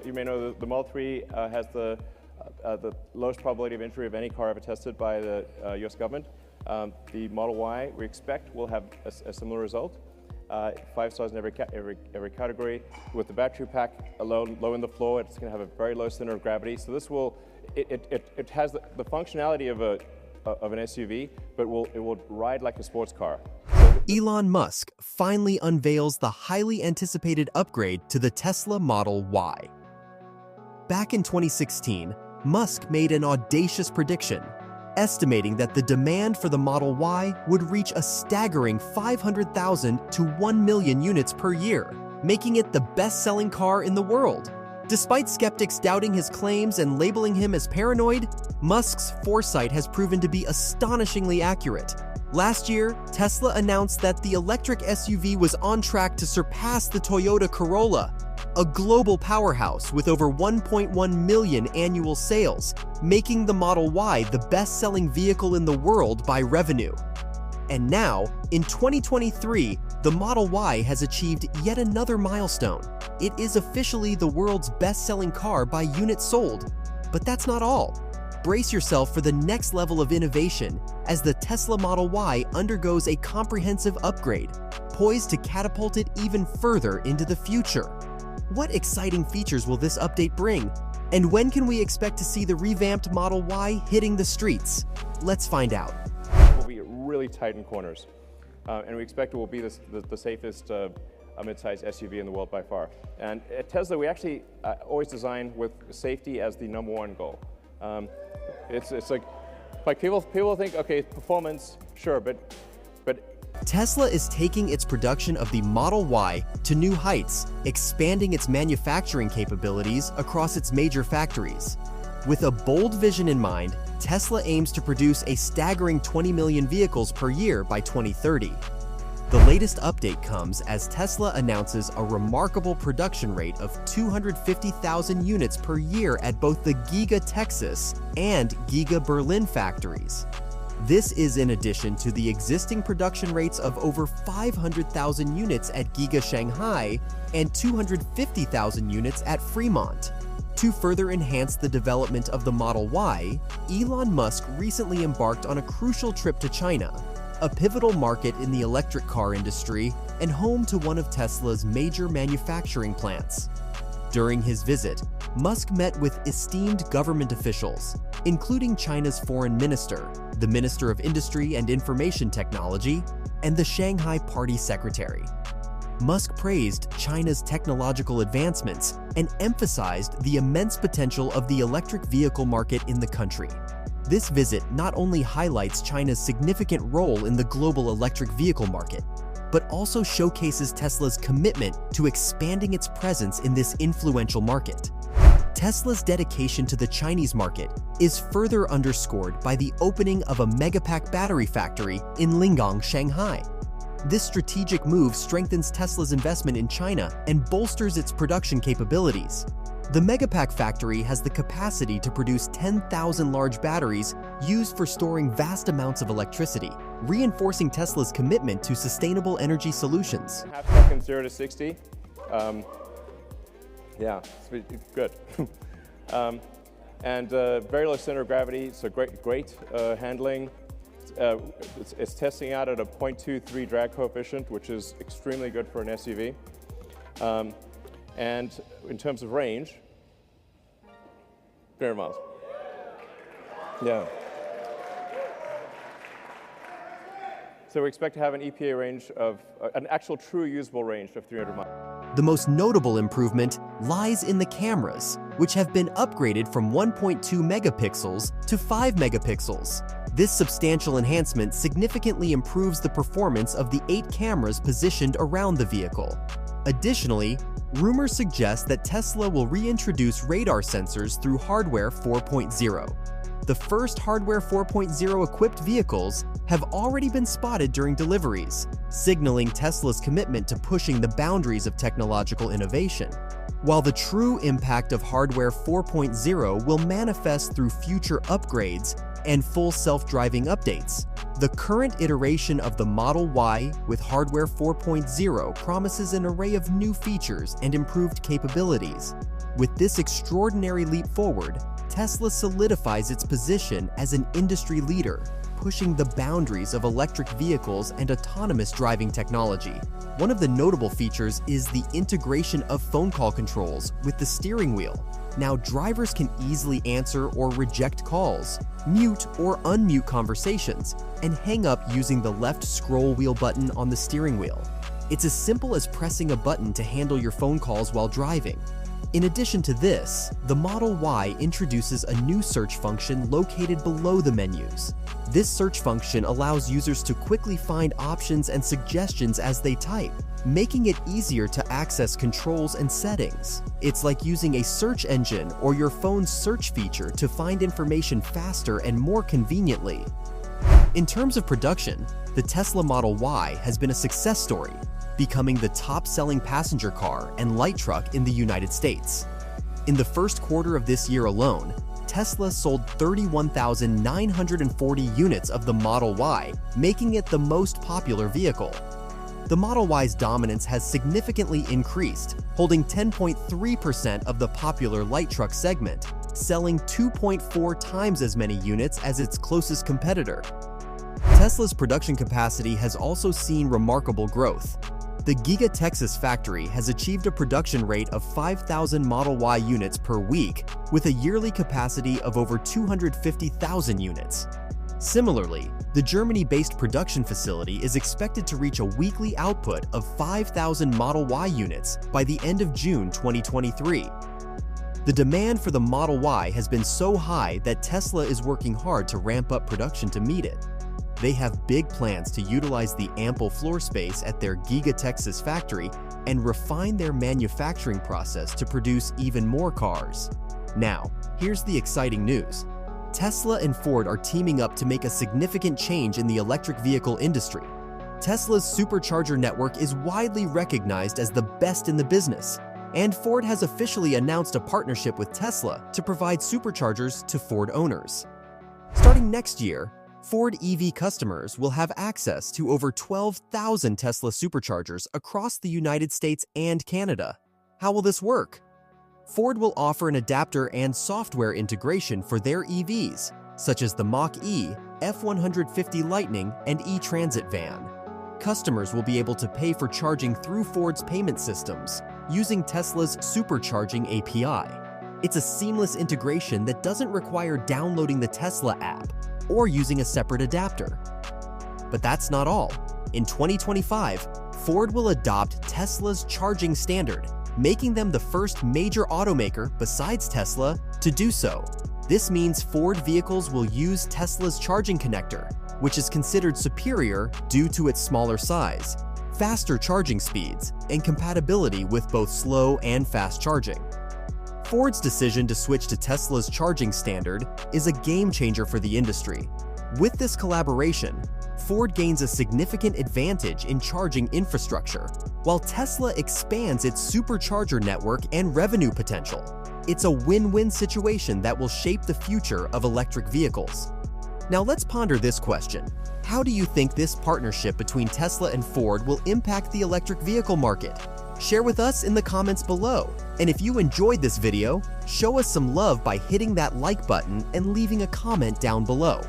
you may know the Model 3 has the lowest probability of injury of any car ever tested by the US government. The Model Y, we expect, will have a similar result. 5 stars in every category. With the battery pack low in the floor, it's going to have a very low center of gravity. So this will, it has the functionality of an SUV, but it will ride like a sports car. Elon Musk finally unveils the highly anticipated upgrade to the Tesla Model Y. Back in 2016, Musk made an audacious prediction, estimating that the demand for the Model Y would reach a staggering 500,000 to 1 million units per year, making it the best-selling car in the world. Despite skeptics doubting his claims and labeling him as paranoid, Musk's foresight has proven to be astonishingly accurate. Last year, Tesla announced that the electric SUV was on track to surpass the Toyota Corolla, a global powerhouse with over 1.1 million annual sales, making the Model Y the best-selling vehicle in the world by revenue. And now, in 2023, the Model Y has achieved yet another milestone. It is officially the world's best-selling car by units sold. But that's not all. Brace yourself for the next level of innovation as the Tesla Model Y undergoes a comprehensive upgrade, poised to catapult it even further into the future. What exciting features will this update bring? And when can we expect to see the revamped Model Y hitting the streets? Let's find out. It will be really tight in corners, and we expect it will be the safest mid-size SUV in the world by far. And at Tesla, we actually always design with safety as the #1 goal. It's like people think, okay, performance, sure, but Tesla is taking its production of the Model Y to new heights, expanding its manufacturing capabilities across its major factories. With a bold vision in mind, Tesla aims to produce a staggering 20 million vehicles per year by 2030. The latest update comes as Tesla announces a remarkable production rate of 250,000 units per year at both the Giga Texas and Giga Berlin factories. This is in addition to the existing production rates of over 500,000 units at Giga Shanghai and 250,000 units at Fremont. To further enhance the development of the Model Y, Elon Musk recently embarked on a crucial trip to China, a pivotal market in the electric car industry and home to one of Tesla's major manufacturing plants. During his visit, Musk met with esteemed government officials, including China's foreign minister, the Minister of Industry and Information Technology, and the Shanghai Party Secretary. Musk praised China's technological advancements and emphasized the immense potential of the electric vehicle market in the country. This visit not only highlights China's significant role in the global electric vehicle market, but also showcases Tesla's commitment to expanding its presence in this influential market. Tesla's dedication to the Chinese market is further underscored by the opening of a Megapack battery factory in Lingang, Shanghai. This strategic move strengthens Tesla's investment in China and bolsters its production capabilities. The Megapack factory has the capacity to produce 10,000 large batteries used for storing vast amounts of electricity, reinforcing Tesla's commitment to sustainable energy solutions. Half second 0 to 60. Yeah, it's good. And very low center of gravity, so great handling. It's testing out at a 0.23 drag coefficient, which is extremely good for an SUV. And in terms of range, 300 miles. Yeah. So we expect to have an EPA range of, an actual true usable range of 300 miles. The most notable improvement lies in the cameras, which have been upgraded from 1.2 megapixels to 5 megapixels. This substantial enhancement significantly improves the performance of the 8 cameras positioned around the vehicle. Additionally, rumors suggest that Tesla will reintroduce radar sensors through Hardware 4.0. The first Hardware 4.0 equipped vehicles have already been spotted during deliveries, signaling Tesla's commitment to pushing the boundaries of technological innovation. While the true impact of Hardware 4.0 will manifest through future upgrades and full self-driving updates, the current iteration of the Model Y with Hardware 4.0 promises an array of new features and improved capabilities. With this extraordinary leap forward, Tesla solidifies its position as an industry leader, pushing the boundaries of electric vehicles and autonomous driving technology. One of the notable features is the integration of phone call controls with the steering wheel. Now drivers can easily answer or reject calls, mute or unmute conversations, and hang up using the left scroll wheel button on the steering wheel. It's as simple as pressing a button to handle your phone calls while driving. In addition to this, the Model Y introduces a new search function located below the menus. This search function allows users to quickly find options and suggestions as they type, making it easier to access controls and settings. It's like using a search engine or your phone's search feature to find information faster and more conveniently. In terms of production, the Tesla Model Y has been a success story, becoming the top-selling passenger car and light truck in the United States. In the first quarter of this year alone, Tesla sold 31,940 units of the Model Y, making it the most popular vehicle. The Model Y's dominance has significantly increased, holding 10.3% of the popular light truck segment, selling 2.4 times as many units as its closest competitor. Tesla's production capacity has also seen remarkable growth. The Giga Texas factory has achieved a production rate of 5,000 Model Y units per week, with a yearly capacity of over 250,000 units. Similarly, the Germany-based production facility is expected to reach a weekly output of 5,000 Model Y units by the end of June 2023. The demand for the Model Y has been so high that Tesla is working hard to ramp up production to meet it. They have big plans to utilize the ample floor space at their Giga Texas factory and refine their manufacturing process to produce even more cars. Now, here's the exciting news. Tesla and Ford are teaming up to make a significant change in the electric vehicle industry. Tesla's supercharger network is widely recognized as the best in the business, and Ford has officially announced a partnership with Tesla to provide superchargers to Ford owners. Starting next year, Ford EV customers will have access to over 12,000 Tesla superchargers across the United States and Canada. How will this work? Ford will offer an adapter and software integration for their EVs, such as the Mach-E, F-150 Lightning, and E-Transit van. Customers will be able to pay for charging through Ford's payment systems, using Tesla's supercharging API. It's a seamless integration that doesn't require downloading the Tesla app or using a separate adapter. But that's not all. In 2025, Ford will adopt Tesla's charging standard, making them the first major automaker besides Tesla to do so. This means Ford vehicles will use Tesla's charging connector, which is considered superior due to its smaller size, faster charging speeds, and compatibility with both slow and fast charging. Ford's decision to switch to Tesla's charging standard is a game changer for the industry. With this collaboration, Ford gains a significant advantage in charging infrastructure, while Tesla expands its supercharger network and revenue potential. It's a win-win situation that will shape the future of electric vehicles. Now let's ponder this question. How do you think this partnership between Tesla and Ford will impact the electric vehicle market? Share with us in the comments below. And if you enjoyed this video, show us some love by hitting that like button and leaving a comment down below.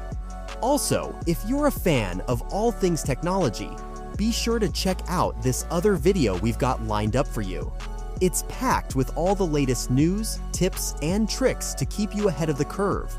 Also, if you're a fan of all things technology, be sure to check out this other video we've got lined up for you. It's packed with all the latest news, tips, and tricks to keep you ahead of the curve.